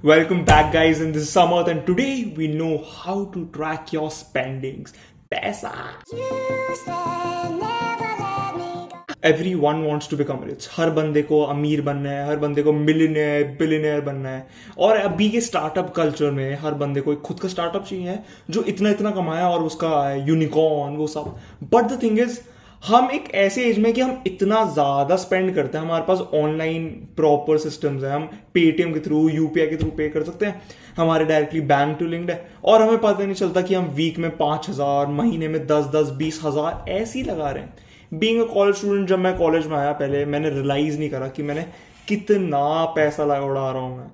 Welcome back, guys, and this is Samarth, and today we know how to track your spendings. पैसा. Everyone wants to become rich. हर बंदे को अमीर बनना है, हर बंदे को मिलियनेयर बिलियनेयर बनना है. और अभी के स्टार्टअप कल्चर में हर बंदे को एक खुद का स्टार्टअप चाहिए जो इतना इतना कमाया और उसका यूनिकॉर्न वो सब. बट द थिंग इज, हम एक ऐसे एज में कि हम इतना ज्यादा स्पेंड करते हैं. हमारे पास ऑनलाइन प्रॉपर सिस्टम्स है. हम पेटीएम के थ्रू, यूपीआई के थ्रू पे कर सकते हैं. हमारे डायरेक्टली बैंक टू लिंक्ड है और हमें पता नहीं चलता कि हम वीक में 5,000, महीने में 10-20 ऐसे ही लगा रहे हैं. बीइंग अ कॉलेज स्टूडेंट, जब मैं कॉलेज में आया पहले मैंने रियलाइज नहीं करा कि मैंने कितना पैसा उड़ा रहा हूं. मैं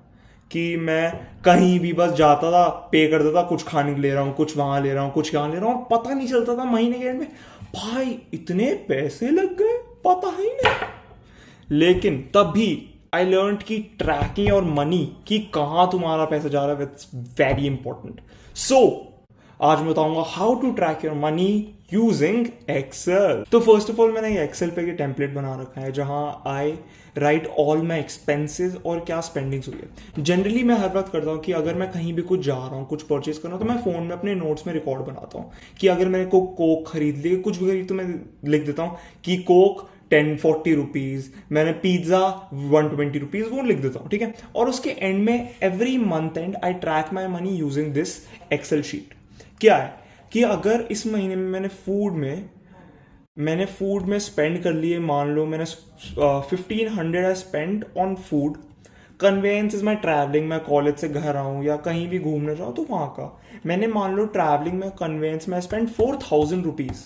कि मैं कहीं भी बस जाता था, पे करता था, कुछ खाने के ले रहा हूँ, कुछ वहां ले रहा हूँ, कुछ यहाँ ले रहा हूँ, पता नहीं चलता था महीने के एंड में भाई इतने पैसे लग गए, पता ही नहीं. लेकिन तब भी आई लर्न कि ट्रैकिंग और मनी कि कहाँ तुम्हारा पैसा जा रहा है, इट्स वेरी इंपॉर्टेंट. सो आज मैं बताऊंगा how to track your money using Excel. तो फर्स्ट ऑफ ऑल मैंने एक्सेल पे एक टेम्पलेट बना रखा है जहां I write all my expenses और क्या स्पेंडिंग्स हुई है. जनरली मैं हर वक्त करता हूँ कि अगर मैं कहीं भी कुछ जा रहा हूँ, कुछ परचेज कर रहा हूँ, तो मैं फोन में अपने नोट्स में रिकॉर्ड बनाता हूँ कि अगर मैंने कोक खरीद ली, कुछ भी खरीद, तो मैं लिख देता हूँ कि कोक 10-40 रुपीज, मैंने पिज्जा 120 रुपीज, वो लिख देता हूँ. ठीक है. और उसके एंड में every month end I track my money using this Excel sheet. क्या है कि अगर इस महीने में मैंने फूड में स्पेंड कर लिए, मान लो मैंने 1500 I spend on food. Conveyance is my travelling, मैं कॉलेज से घर आऊँ या कहीं भी घूमने जाऊँ तो वहाँ का मैंने मान लो ट्रैवलिंग में कन्वेंस में spend 4,000 rupees.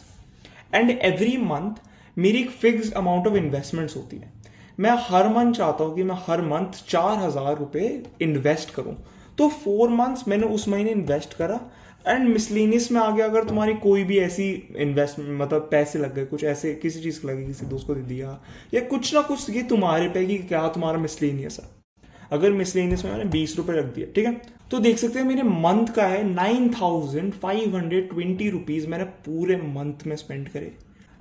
And every month मेरी एक फिक्स्ड अमाउंट ऑफ इन्वेस्टमेंट्स होती है. मैं हर मंथ चाहता हूँ कि मैं हर मंथ 4,000 रुपये इन्वेस्ट करूँ. तो 4 मंथ्स मैंने उस महीने इन्वेस्ट करा. एंड मिसलेनियस में आ गया, अगर तुम्हारी कोई भी ऐसी इन्वेस्टमेंट मतलब पैसे लग गए, कुछ ऐसे किसी चीज को लगे, किसी दोस्त को दे दिया या कुछ ना कुछ, ये तुम्हारे पे कि क्या तुम्हारा मिसलेनियस है. अगर मिसलेनियस में मैंने 20 रुपए रख दिया, ठीक है, तो देख सकते हैं मेरे मंथ का है 9,520 रुपीज मैंने पूरे मंथ में स्पेंड करे.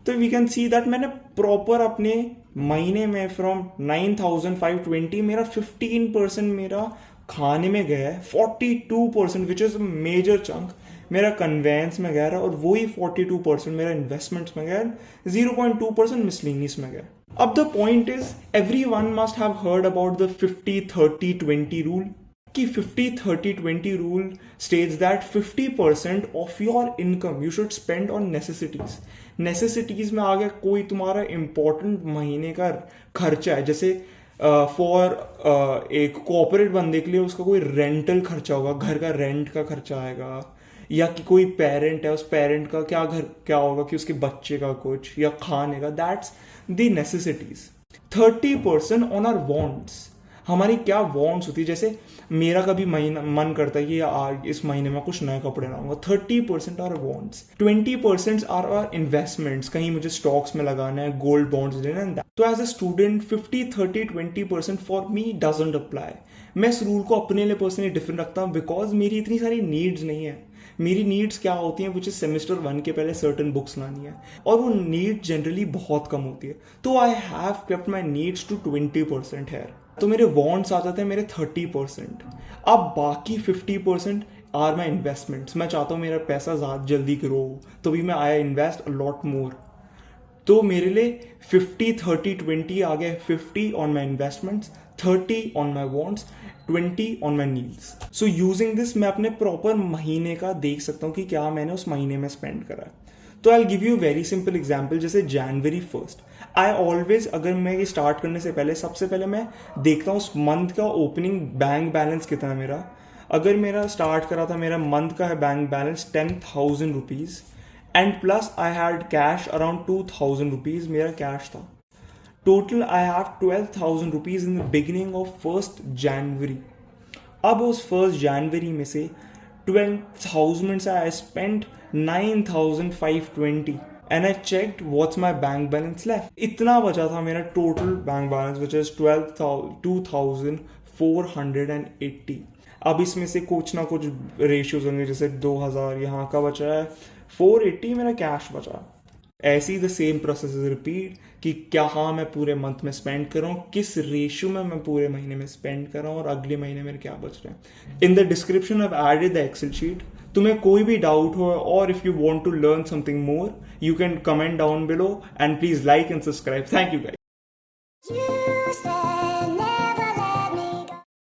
तो वी कैन सी दैट मैंने प्रॉपर अपने महीने में फ्रॉम 9,520 मेरा 15% मेरा खाने में गया है, 42% विच इज मेजर चंक मेरा कन्वेंस में गया है, और वही 42% मेरा इन्वेस्टमेंट्स में गया है, 0.2% मिसलेनियस में गया. अब the point is everyone must have heard about the 50-30-20 rule. कि 50-30-20 rule states that 50% of your income you should spend on necessities. Necessities में आ गया कोई तुम्हारा इंपॉर्टेंट महीने का खर्चा है, जैसे फॉर एक कॉर्पोरेट बंदे के लिए उसका कोई रेंटल खर्चा होगा, घर का रेंट का खर्चा आएगा, या कि कोई पेरेंट है, उस पेरेंट का क्या होगा कि उसके बच्चे का कुछ या खाने का. That's the necessities. 30% on our wants. हमारी क्या वांट्स होती है, जैसे मेरा कभी महीना मन करता है कि यार इस महीने में कुछ नए कपड़े लाऊंगा. 30% are wants. 20% are are investments, कहीं मुझे स्टॉक्स में लगाना है, गोल्ड बॉन्ड्स लेना है. तो as a student 50-30-20% for me doesn't apply. मैं इस रूल को अपने लिए पर्सनली डिफरेंट रखता हूँ बिकॉज मेरी इतनी सारी नीड्स नहीं है. मेरी नीड्स क्या होती हैं, विच इज सेमेस्टर 1 के पहले सर्टन बुक्स लानी है, और वो नीड जनरली बहुत कम होती है. तो I have kept my needs to 20% है. तो मेरे वॉन्ट्स आ जाते हैं मेरे 30%. अब बाकी 50% आर माई इन्वेस्टमेंट्स. मैं चाहता हूँ मेरा पैसा ज़्यादा जल्दी ग्रो हो, तो भी मैं I invest a lot more. तो मेरे लिए 50-30-20 आ गए. 50 on my investments, 30 on my wants, 20 on my needs. So using this मैं अपने प्रॉपर महीने का देख सकता हूँ कि क्या मैंने उस महीने में स्पेंड करा. तो I give you very simple example. जैसे January 1st आई ऑलवेज, अगर मैं ये स्टार्ट करने से पहले सबसे पहले मैं देखता हूँ उस मंथ का ओपनिंग बैंक बैलेंस कितना है मेरा. अगर मेरा स्टार्ट करा था, मेरा मंथ का है bank balance 10,000 rupees and plus I had cash around 2,000 rupees मेरा कैश था. Total I have 12,000 rupees in the beginning of 1st January. अब उस 1st January में से 12,000 से I spend 9,520 and I checked what's my bank balance left. इतना बचा था मेरा total bank balance which is 2,480. अब इसमें से कुछ ना कुछ रेशियोज होंगे, जैसे 2,000 यहाँ का बचा है, 480 मेरा कैश बचा. ऐसे ही the same process is repeat कि क्या हाँ मैं पूरे मंथ में स्पेंड कर रहा हूँ, किस रेशियो में मैं पूरे महीने में स्पेंड कर रहा हूँ और अगले महीने मेरे क्या बच रहा है. In the description I added the Excel sheet. तुम्हें कोई भी डाउट हो और if you want to learn something more you can comment down below and please like and subscribe. Thank you guys.